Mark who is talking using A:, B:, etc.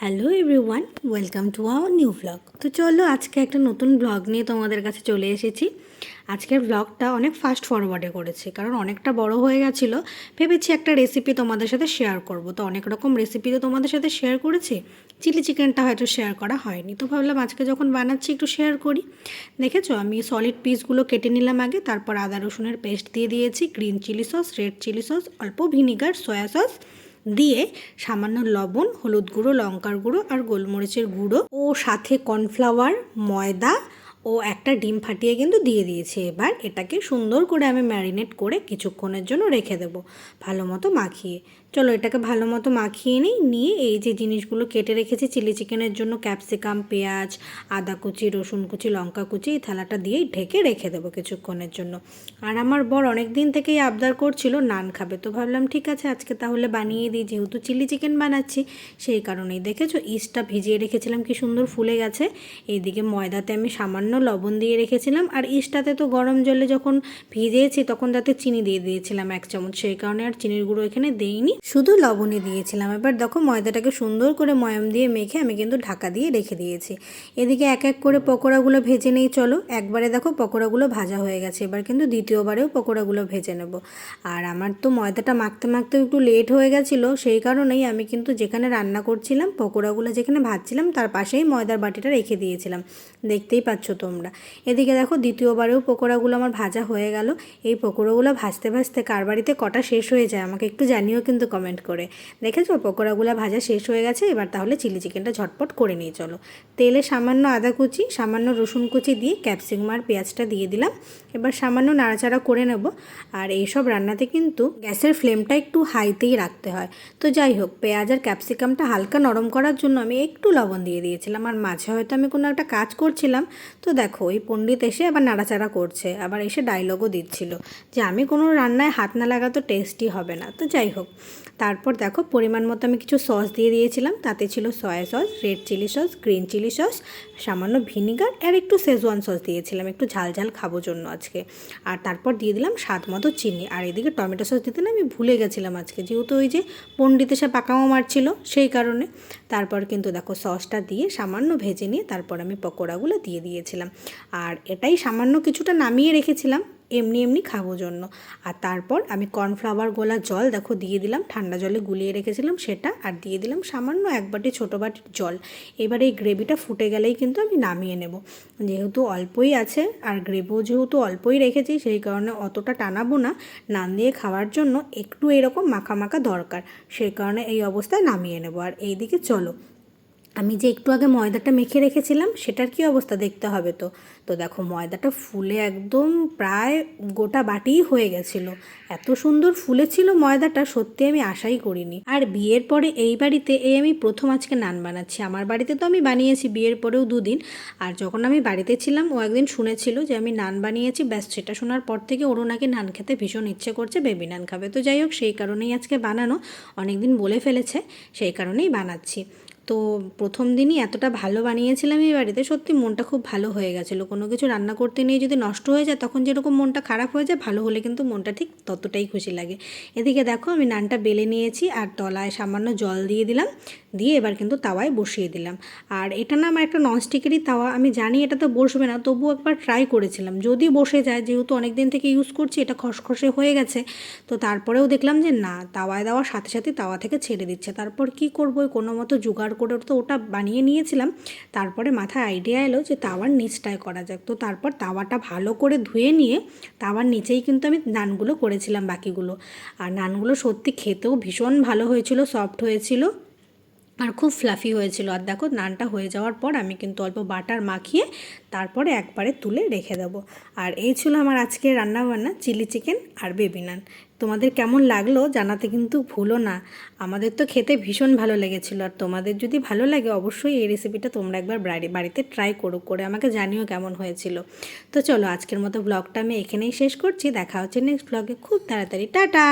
A: Hello everyone, welcome to our new blog. তো চলো আজকে একটা নতুন ব্লগ নিয়ে তোমাদের কাছে চলে এসেছি। আজকের ব্লগটা অনেক ফাস্ট ফরওয়ার্ডে করেছি, কারণ অনেকটা বড় হয়ে গেছিলো। ভেবেছি একটা রেসিপি তোমাদের সাথে শেয়ার করব। তো অনেক রকম রেসিপি তো তোমাদের সাথে শেয়ার করেছি, চিলি চিকেনটা হয়তো শেয়ার করা হয়নি। তো ভাবলাম আজকে যখন বানাচ্ছি একটু শেয়ার করি। দেখেছো আমি সলিড পিসগুলো কেটে নিলাম আগে, তারপর আদা রসুনের পেস্ট দিয়ে দিয়েছি, green chilli sauce, red chilli sauce, অল্প ভিনিগার, সয়া সস দিয়ে সামান্য লবণ, হলুদ গুঁড়ো, লঙ্কার গুঁড়ো আর গোলমরিচের গুঁড়ো ও সাথে কর্নফ্লাওয়ার, ময়দা ও একটা ডিম ফাটিয়ে কিন্তু দিয়ে দিয়েছি। এবার এটাকে সুন্দর করে আমি ম্যারিনেট করে কিছুক্ষণের জন্য রেখে দেবো ভালো মতো মাখিয়ে। চলো এটাকে ভালো মতো মাখিয়ে নিয়ে এই যে জিনিসগুলো কেটে রেখেছি চিলি চিকেনের জন্য, ক্যাপসিকাম, পেঁয়াজ, আদা কুচি, রসুন কুচি, লঙ্কা কুচি, এই থালাটা দিয়েই ঢেকে রেখে দেবো কিছুক্ষণের জন্য। আর আমার বর অনেক দিন থেকেই আবদার করছিল নান খাবে, তো ভাবলাম ঠিক আছে আজকে তাহলে বানিয়ে দিই, যেহেতু চিলি চিকেন বানাচ্ছি সেই কারণেই। দেখেছো ইস্টটা ভিজিয়ে রেখেছিলাম কি সুন্দর ফুলে গেছে। এইদিকে ময়দাতে আমি সামান্য লবণ দিয়ে রেখেছিলাম, আর ইস্টটাতে তো গরম জলে যখন ভিজিয়েছি তখন তাতে চিনি দিয়ে দিয়েছিলাম 1 চামচ, সেই কারণে আর চিনির গুঁড়ো এখানে দেইনি, শুধু লবণই দিয়েছিলাম। এবার দেখো ময়দাটাকে সুন্দর করে ময়াম দিয়ে মেখে আমি কিন্তু ঢাকা দিয়ে রেখে দিয়েছি। এদিকে এক এক করে পকোড়াগুলো ভেজে নেই। চলো একবারে দেখো পকোড়াগুলো ভাজা হয়ে গেছে, এবার কিন্তু দ্বিতীয়বারেও পকোড়াগুলো ভেজে নেব। আর আমার তো ময়দাটা মাখতে মাখতেও একটু লেট হয়ে গেছিলো, সেই কারণেই আমি কিন্তু যেখানে রান্না করছিলাম পকোড়াগুলো যেখানে ভাজছিলাম তার পাশেই ময়দার বাটিটা রেখে দিয়েছিলাম, দেখতেই পাচ্ছ তোমরা। এদিকে দেখো দ্বিতীয়বারেও পকোড়াগুলো আমার ভাজা হয়ে গেল। এই পকোড়াগুলো ভাজতে ভাজতে কার বাড়িতে কটা শেষ হয়ে যায় আমাকে একটু জানিও কিন্তু কমেন্ট করে। দেখেছো পকোড়াগুলো ভাজা শেষ হয়ে গেছে, এবার তাহলে চিলি চিকেনটা ঝটপট করে নিই। চলো তেলে সামান্য আদা কুচি, সামান্য রসুন কুচি দিয়ে ক্যাপসিকাম আর পেঁয়াজটা দিয়ে দিলাম। এবার সামান্য নাড়াচাড়া করে নেব। আর এইসব রান্নাতে কিন্তু গ্যাসের ফ্লেমটা একটু হাইতেই রাখতে হয়। তো যাই হোক, পেঁয়াজ আর ক্যাপসিকামটা হালকা নরম করার জন্য আমি একটু লবণ দিয়ে দিয়েছিলাম। আর মাঝে হয়তো আমি কোনো একটা কাজ করছিলাম, তো দেখো ওই পণ্ডিত এসে আবার নাড়াচাড়া করছে, আবার এসে ডায়লগও দিচ্ছিল যে আমি কোনো রান্নায় হাত না লাগা তো টেস্টি হবে না। তো যাই হোক, তারপর দেখো পরিমাণ মতো আমি কিছু সস দিয়ে দিয়েছিলাম, তাতে ছিল soya sauce, red chilli sauce, green chilli sauce, সামান্য ভিনিগার আর একটু শেজওয়ান সস দিয়েছিলাম একটু ঝাল ঝাল খাবো জন্য আজকে। আর তারপর দিয়ে দিলাম স্বাদ মতো চিনি। আর এদিকে টমেটো সস দিতে না আমি ভুলে গেছিলাম আজকে, যেহেতু ওই যে পণ্ডিত এসে পাকামো মারছিল সেই কারণে। তারপর কিন্তু দেখো সসটা দিয়ে সামান্য ভেজে নিয়ে তারপর আমি পকোড়াগুলো দিয়ে দিয়েছিলাম। আর এটাই সামান্য কিছুটা নামিয়ে রেখেছিলাম এমনি এমনি খাবো জন্য। আর তারপর আমি কর্নফ্লাওয়ার গোলা জল দেখো দিয়ে দিলাম, ঠান্ডা জলে গুলিয়ে রেখেছিলাম সেটা, আর দিয়ে দিলাম সামান্য 1 বাটি ছোটো বাটির জল। এবার এই গ্রেভিটা ফুটে গেলেই কিন্তু আমি নামিয়ে নেব, যেহেতু অল্পই আছে আর গ্রেভিও যেহেতু অল্পই রেখেছি সেই কারণে অতটা টানাবো না। নান দিয়ে খাওয়ার জন্য একটু এরকম মাখা মাখা দরকার, সেই কারণে এই অবস্থায় নামিয়ে নেব। আর এইদিকে চলো আমি যে একটু আগে ময়দাটা মেখে রেখেছিলাম সেটার কি অবস্থা দেখতে হবে। তো তো দেখো ময়দাটা ফুলে একদম প্রায় গোটা বাটিই হয়ে গেছিলো, এত সুন্দর ফুলেছিল ময়দাটা, সত্যি আমি আশাই করিনি। আর বিয়ের পরে এই বাড়িতে আমি প্রথম আজকে নান বানাচ্ছি। আমার বাড়িতে তো আমি বানিয়েছি বিয়ের পরেও 2 দিন, আর যখন আমি বাড়িতে ছিলাম ও একদিন শুনেছিল যে আমি নান বানিয়েছি, ব্যাস সেটা শোনার পর থেকে ওরও নাকি নান খেতে ভীষণ ইচ্ছে করছে, বেবি নান খাবে। তো যাই হোক সেই কারণেই আজকে বানানো, অনেক দিন বলে ফেলেছে সেই কারণেই বানাচ্ছি। তো প্রথম দিনই এতটা ভালো বানিয়েছিলাম এই বাড়িতে, সত্যি মনটা খুব ভালো হয়ে গেছিলো। কোনো কিছু রান্না করতে নিয়ে যদি নষ্ট হয়ে যায় তখন যেরকম মনটা খারাপ হয়ে যায়, ভালো হলে কিন্তু মনটা ঠিক ততটাই খুশি লাগে। এদিকে দেখো আমি নানটা বেলে নিয়েছি আর তলায় সামান্য জল দিয়ে দিলাম, দিয়ে এবার কিন্তু তাওয়ায় বসিয়ে দিলাম। আর এটা না আমার একটা ননস্টিকেরই তাওয়া, আমি জানি এটা তো বসবে না, তবুও একবার ট্রাই করেছিলাম যদি বসে যায়, যেহেতু অনেক দিন থেকে ইউজ করছি এটা খসখসে হয়ে গেছে। তো তারপরেও দেখলাম যে না, তাওয়ায় দেওয়ার সাথে সাথে তাওয়া থেকে ছেড়ে দিচ্ছে। তারপর কি করবো, কোনো মতো জোগাড় করে তো ওটা বানিয়ে নিয়েছিলাম। তারপরে মাথায় আইডিয়া এলো যে তাওয়ার নিচটায় করা যাক। তো তারপর তাওয়াটা ভালো করে ধুয়ে নিয়ে তাওয়ার নিচেই কিন্তু আমি নানগুলো করেছিলাম বাকিগুলো। আর নানগুলো সত্যি খেতেও ভীষণ ভালো হয়েছিল, সফট হয়েছিল আর খুব ফ্লাফি হয়েছিল। আর দেখো নানটা হয়ে যাওয়ার পর আমি কিন্তু অল্প বাটার মাখিয়ে তারপরে একবারে তুলে রেখে দেবো। আর এই ছিল আমার আজকের রান্নাবান্না, চিলি চিকেন আর বেবি নান। তোমাদের কেমন লাগলো জানাতে কিন্তু ভুলো না। আমাদের তো খেতে ভীষণ ভালো লেগেছিলো, আর তোমাদের যদি ভালো লাগে অবশ্যই এই রেসিপিটা তোমরা একবার বাড়িতে ট্রাই করে আমাকে জানিও কেমন হয়েছিল। তো চলো আজকের মতো ব্লগটা আমি এখানেই শেষ করছি, দেখা হচ্ছে নেক্সট ব্লগে খুব তাড়াতাড়ি। টাটা।